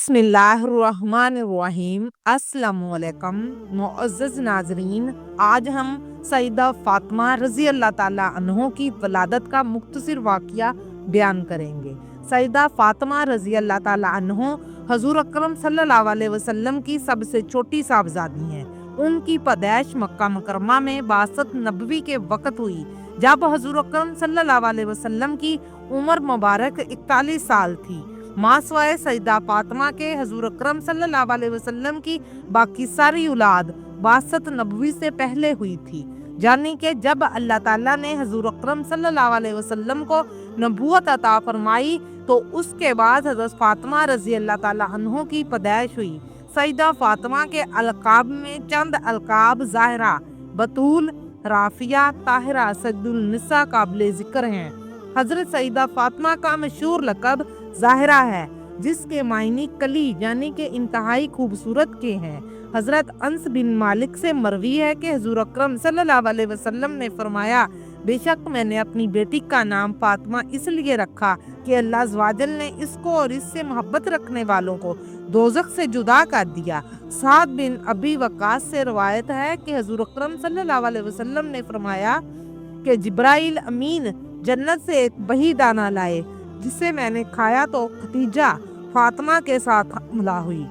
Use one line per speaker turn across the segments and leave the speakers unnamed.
बिस्मिल्लाहिर्रहमानिर्रहीम। अस्सलामुअलैकुम मुअज़्ज़ज़ नाज़रीन, आज हम सईदा फ़ातिमा रज़ी अल्लाह ताला अन्हो की वलादत का मुख्तसर वाक़या बयान करेंगे। सईदा फ़ातिमा रज़ी अल्लाह ताला अन्हो हज़ूर अकरम सल्लल्लाहु अलैहि वसल्लम की सबसे छोटी साहबजादी हैं। उनकी पैदाइश मक्का मुकर्रमा में बासत नबवी के वक़्त हुई, जब हज़ूर अकरम सल्लल्लाहु अलैहि वसल्लम की उम्र मुबारक 41 साल थी। मासवाए सईदा फ़ातिमा के हज़ूर अकरम सल्लल्लाहु अलैहि वसल्लम की बाकी सारी औलाद बासत नबवी से पहले हुई थी, यानी कि जब अल्लाह ताला ने हज़ूर अकरम सल्लल्लाहु अलैहि वसल्लम को नबूवत अता फरमाई तो उसके बाद हज़रत फ़ातिमा रज़ी अल्लाह ताला अन्हो की पैदाइश हुई। सईदा फ़ातिमा के अलकाब में चंद अलकाब ज़ाहिरा, बतूल, राफिया, ताहिरा, सद्दुल निसा काबिल ज़िक्र हैं। हज़रत सईदा फ़ातिमा का मशहूर लक़ब ज़ाहिरा है, जिसके मायने कली यानी कि इंतहाई खूबसूरत के हैं। हज़रत अंस बिन मालिक से मरवी है कि हुज़ूर अकरम सल्लल्लाहु अलैहि वसल्लम ने फरमाया, बेशक मैंने अपनी बेटी का नाम फ़ातिमा इसलिए रखा कि अल्लाह अज़्ज़वजल ने इसको और इससे मोहब्बत रखने वालों को दोज़ख से जुदा कर दिया। साद बिन अबी वक़ास से रवायत है कि हुज़ूर अकरम सल्लल्लाहु अलैहि वसल्लम ने फरमाया कि जिब्राइल अमीन जन्नत से एक बही दाना लाए, जिसे मैंने खाया तो खतीजा फ़ातिमा के साथ हमला हुई।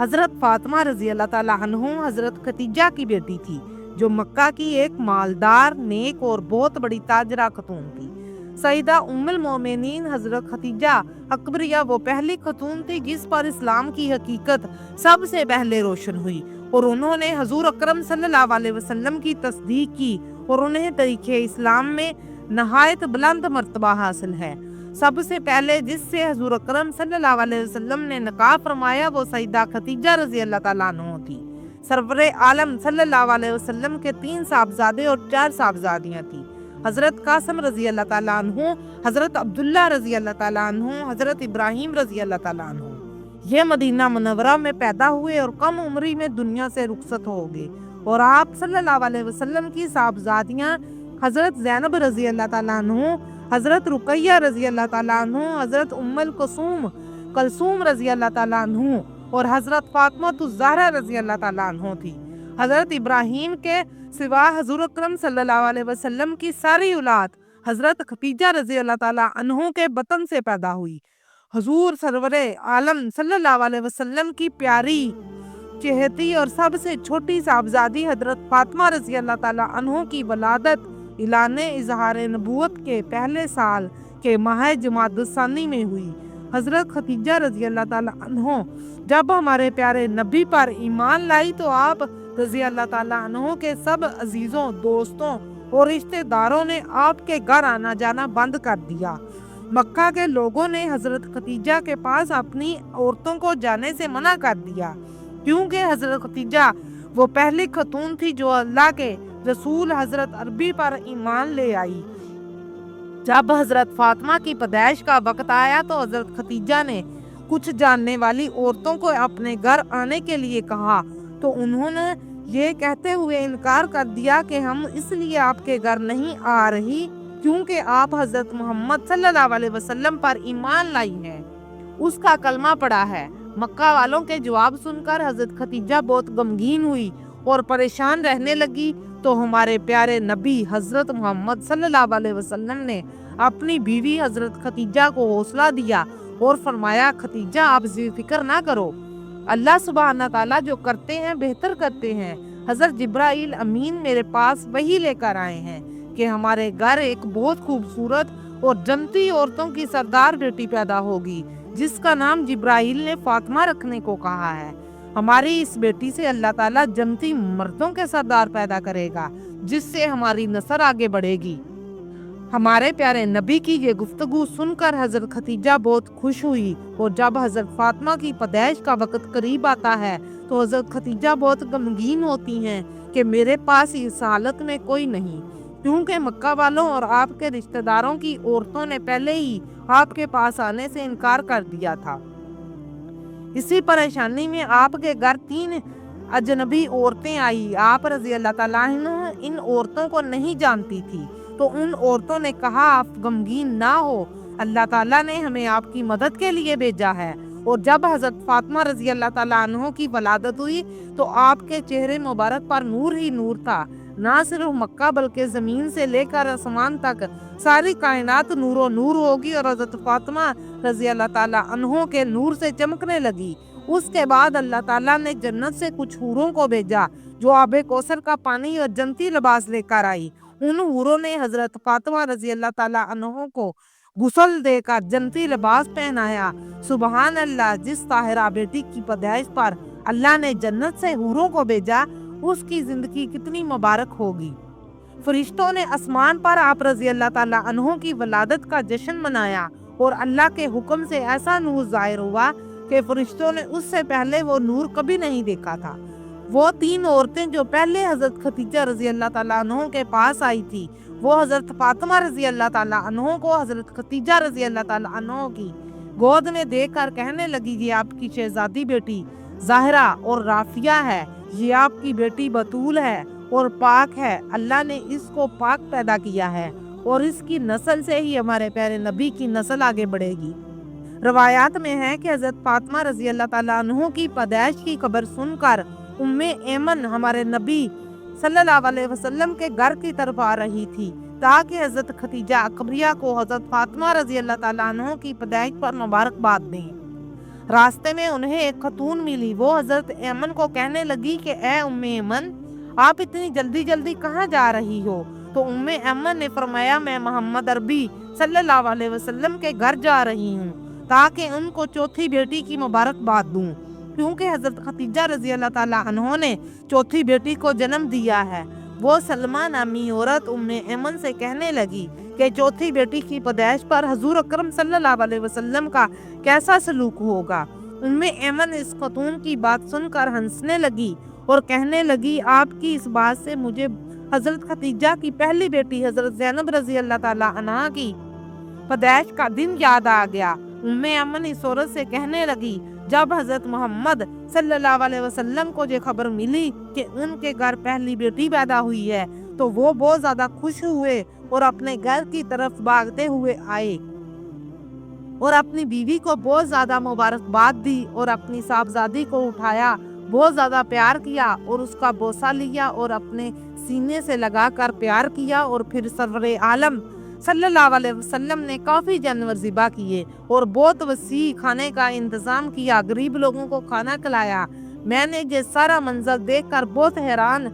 हज़रत फ़ातिमा रज़ी अल्लाह ताला अन्हा हज़रत खतीजा की बेटी थी, जो मक्का की एक मालदार, नेक और बहुत बड़ी ताजरा खतून थी। सईदा उम्मुल मोमिनीन हज़रत खतीजा अकबरिया वो पहली खतून थी जिस पर इस्लाम की हकीकत सबसे पहले रोशन हुई, और उन्होंने हज़ूर अकरम सल्लल्लाहु अलैहि वसल्लम की तस्दीक की और उन्हें तरीक़े इस्लाम में नहायत बुलंद मर्तबा हासिल है। सबसे पहले जिससे हज़ूर अकरम सल्लल्लाहु अलैहि वसल्लम ने निकाह फरमाया वो सईदा खतीजा रज़ी अल्लाह ताला अन्हा थी। सरवरे आलम सल्लल्लाहु अलैहि वसल्लम के 3 साहबजादे और 4 साहबजादियाँ थीं। हज़रत कासिम रज़ी अल्लाह ताला अन्हु, हज़रत अब्दुल्ला रज़ी अल्लाह ताला अन्हु, हज़रत इब्राहीम रज़ी अल्लाह ताला अन्हु। ये मदीना मुनव्वरा में पैदा हुए और कम उम्री में दुनिया से रुखसत हो गए, और आप सल्लल्लाहु अलैहि वसल्लम की साहबजादियाँ हज़रत ज़ैनब रज़ी अल्लाह ताला अन्हु, हज़रत रुक़ैया रज़ी अल्लाह ताला अन्हु, हज़रत उम्मुल कलसूम रज़ी अल्लाह ताला अन्हु और हज़रत फ़ातिमातुज़ ज़हरा रज़ी अल्लाह ताला अन्हा थी। हज़रत इब्राहीम के सिवा हज़ूर अकरम सल्लल्लाहु अलैहि वसल्लम की सारी औलाद हज़रत खतीजा रज़ी अल्लाह ताला अन्हा के बतन से पैदा हुई। हुज़ूर सरवरे आलम सल्लल्लाहु अलैहि वसल्लम की प्यारी, चहेती और सबसे छोटी साहबजादी हज़रत फ़ातिमा रज़ी अल्लाह ताला अन्हा की वलादत इलाने इजहार नबूवत के पहले साल के माह जमादुस्सानी में हुई। हज़रत खतीजा रज़ी अल्लाह ताला अन्हा जब हमारे प्यारे नबी पर ईमान लाई तो आप रज़ी अल्लाह ताला अन्हा के सब अजीज़ों, दोस्तों और रिश्तेदारों ने आपके घर आना जाना बंद कर दिया। मक्का के लोगों ने हज़रत खतीजा के पास अपनी औरतों को जाने से मना कर दिया, क्योंकि हज़रत खतीजा वो पहली खतून थी जो अल्लाह के रसूल हज़रत अरबी पर ईमान ले आई। जब हज़रत फ़ातिमा की पैदाइश का वक़्त आया तो हज़रत खतीजा ने कुछ जानने वाली औरतों को अपने घर आने के लिए कहा, तो उन्होंने ये कहते हुए इनकार कर दिया कि हम इसलिए आपके घर नहीं आ रही क्योंकि आप हज़रत मोहम्मद सल्लल्लाहु अलैहि वसल्लम पर ईमान लाई हैं, उसका कलमा पड़ा है। मक्का वालों के जवाब सुनकर हज़रत खतीजा बहुत गमगीन हुई और परेशान रहने लगी, तो हमारे प्यारे नबी हज़रत मोहम्मद सल्लल्लाहु अलैहि वसल्लम ने अपनी बीवी हज़रत खतीजा को हौसला दिया और फरमाया, खतीजा आप फिक्र ना करो, अल्लाह सुब्हाना ताला जो करते हैं बेहतर करते हैं। हज़रत जिब्राइल अमीन मेरे पास वही लेकर आए हैं कि हमारे घर एक बहुत खूबसूरत और जन्नती औरतों की सरदार बेटी पैदा होगी, जिसका नाम जिब्राइल ने फ़ातिमा रखने को कहा है। हमारी इस बेटी से अल्लाह ताला जन्नती मर्दों के सरदार पैदा करेगा, जिससे हमारी नस्ल आगे बढ़ेगी। हमारे प्यारे नबी की ये गुफ्तगू सुनकर हज़रत खतीजा बहुत खुश हुई, और जब हज़रत फ़ातिमा की पैदाइश का वक़्त करीब आता है तो हज़रत खतीजा बहुत गमगीन होती हैं कि मेरे पास इस हालत में कोई नहीं, क्योंकि मक्का वालों और आपके रिश्तेदारों की औरतों ने पहले ही आपके पास आने से इनकार कर दिया था। इसी परेशानी में आपके घर 3 अजनबी औरतें आई। आप रज़ी अल्लाह ताला अन्हा इन औरतों को नहीं जानती थी, तो उन औरतों ने कहा, आप गमगीन ना हो, अल्लाह ताला ने हमें आपकी मदद के लिए भेजा है। اور جب حضرت فاطمہ رضی اللہ تعالیٰ عنہ کی ولادت ہوئی تو آپ کے چہرے مبارک پر نور ہی نور تھا۔ نہ صرف مکہ بلکہ زمین سے لے کر آسمان تک ساری کائنات نور و نور ہوگی اور حضرت فاطمہ رضی اللہ تعالیٰ عنہ کے نور سے چمکنے لگی۔ اس کے بعد اللہ تعالیٰ نے جنت سے کچھ حوروں کو بھیجا جو آب کوثر کا پانی اور جنتی لباس لے کر آئی۔ ان حوروں نے حضرت فاطمہ رضی اللہ تعالیٰ عنہ کو غسل دے کر جنتی لباس پہنایا۔ سبحان اللہ، جس طاہرہ بیٹی کی پیدائش پر اللہ نے جنت سے حوروں کو بھیجا اس کی زندگی کتنی مبارک ہوگی۔ فرشتوں نے آسمان پر آپ رضی اللہ تعالیٰ عنہ کی ولادت کا جشن منایا اور اللہ کے حکم سے ایسا نور ظاہر ہوا کہ فرشتوں نے اس سے پہلے وہ نور کبھی نہیں دیکھا تھا۔ وہ 3 عورتیں جو پہلے حضرت خدیجہ رضی اللہ تعالیٰ عنہ کے پاس آئی تھی، وہ حضرت فاطمہ رضی اللہ تعالیٰ عنہ کو حضرت خدیجہ رضی اللہ تعالیٰ عنہ کی گود میں دے کر کہنے لگی، یہ آپ کی شہزادی بیٹی ظاہرہ اور رافیہ ہے، یہ آپ کی بیٹی بطول ہے اور پاک ہے، اللہ نے اس کو پاک پیدا کیا ہے اور اس کی نسل سے ہی ہمارے پیارے نبی کی نسل آگے بڑھے گی۔ روایات میں ہے کہ حضرت فاطمہ رضی اللہ تعالیٰ عنہ کی پیدائش کی خبر سن کر ایمن ہمارے نبی صلی اللہ علیہ وسلم کے گھر کی طرف آ رہی تھی تاکہ حضرت خدیجہ اکبریہ کو حضرت فاطمہ رضی اللہ تعالیٰ عنہ کی پیدائش پر مبارکباد دیں۔ راستے میں انہیں ایک خاتون ملی، وہ حضرت ایمن کو کہنے لگی کہ اے ایمن، آپ اتنی جلدی کہاں جا رہی ہو؟ تو ایمن نے فرمایا، میں محمد عربی صلی اللہ علیہ وسلم کے گھر جا رہی ہوں تاکہ ان کو چوتھی بیٹی کی مبارکباد دوں، کیونکہ حضرت خدیجہ رضی اللہ تعالیٰ عنہ نے چوتھی بیٹی کو جنم دیا ہے۔ وہ سلمہ نامی عورت ایمن سے کہنے لگی کہ چوتھی بیٹی کی پیدائش پر حضور اکرم صلی اللہ علیہ وسلم کا کیسا سلوک ہوگا؟ ایمن اس خاتون کی بات سن کر ہنسنے لگی اور کہنے لگی، آپ کی اس بات سے مجھے حضرت خدیجہ کی پہلی بیٹی حضرت زینب رضی اللہ تعالیٰ عنہا کی پیدائش کا دن یاد آ گیا۔ ایمن اس عورت سے کہنے لگی، جب حضرت محمد صلی اللہ علیہ وسلم کو یہ خبر ملی کہ ان کے گھر پہلی بیٹی پیدا ہوئی ہے تو وہ بہت زیادہ خوش ہوئے اور اپنے گھر کی طرف بھاگتے ہوئے آئے اور اپنی بیوی کو بہت زیادہ مبارکباد دی اور اپنی صاحبزادی کو اٹھایا، بہت زیادہ پیار کیا اور اس کا بوسہ لیا اور اپنے سینے سے لگا کر پیار کیا، اور پھر سرور عالم صلی اللہ علیہ وسلم نے کافی جانور ذبح کیے اور بہت وسیع کھانے کا انتظام کیا، غریب لوگوں کو کھانا کھلایا۔ میں نے یہ سارا منظر دیکھ کر بہت حیران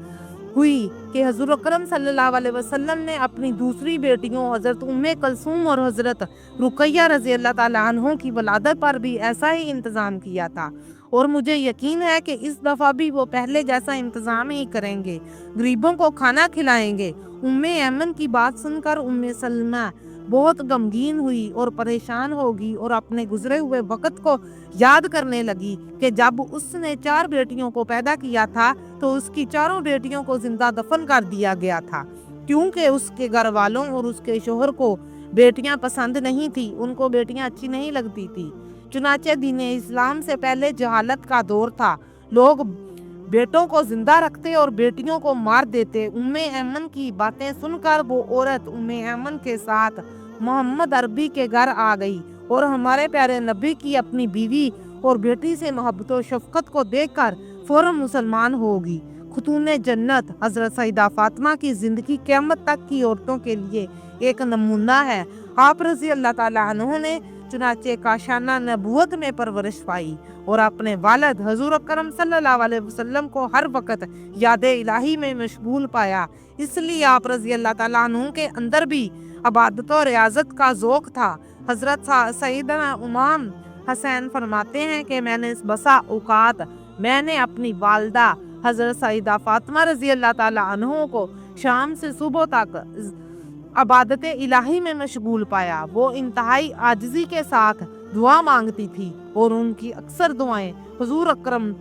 ہوئی کہ حضور اکرم صلی اللہ علیہ وسلم نے اپنی دوسری بیٹیوں حضرت کلثوم اور حضرت رقیہ رضی اللہ تعالیٰ عنہ کی ولادت پر بھی ایسا ہی انتظام کیا تھا، اور مجھے یقین ہے کہ اس دفعہ بھی وہ پہلے جیسا انتظام ہی کریں گے، غریبوں کو کھانا کھلائیں گے۔ ایمن کی بات سن کر سلمہ بہت غمگین ہوئی اور پریشان ہوگی اور اپنے گزرے ہوئے وقت کو یاد کرنے لگی کہ جب اس نے 4 بیٹیوں کو پیدا کیا تھا تو اس کی 4 بیٹیوں کو زندہ دفن کر دیا گیا تھا، کیونکہ اس کے گھر والوں اور اس کے شوہر کو بیٹیاں پسند نہیں تھی، ان کو بیٹیاں اچھی نہیں لگتی تھی۔ چنانچہ دین اسلام سے پہلے جہالت کا دور تھا، لوگ بیٹوں کو زندہ رکھتے اور بیٹیوں کو مار دیتے۔ ایمن کی باتیں سن کر وہ عورت ایمن کے ساتھ محمد عربی کے گھر آ گئی اور ہمارے پیارے نبی کی اپنی بیوی اور بیٹی سے محبت و شفقت کو دیکھ کر فوراً مسلمان ہوگی۔ خاتون جنت حضرت سیدہ فاطمہ کی زندگی قیامت تک کی عورتوں کے لیے ایک نمونہ ہے۔ آپ رضی اللہ تعالیٰ عنہ نے چنانچہ کاشانہ نبوت میں پرورش پائی اور اپنے والد حضور اکرم صلی اللہ علیہ وسلم کو ہر وقت یاد الہی میں مشغول پایا، اس لیے آپ رضی اللہ تعالیٰ عنہ کے اندر بھی عبادت و ریاضت کا ذوق تھا۔ حضرت سیدنا امام حسین فرماتے ہیں کہ میں نے بسا اوقات اپنی والدہ حضرت سیدہ فاطمہ رضی اللہ تعالیٰ عنہ کو شام سے صبح تک عبادت الہی میں مشغول پایا۔ وہ انتہائی عاجزی کے ساتھ دعا مانگتی تھی اور ان کی اکثر دعائیں حضور اکرم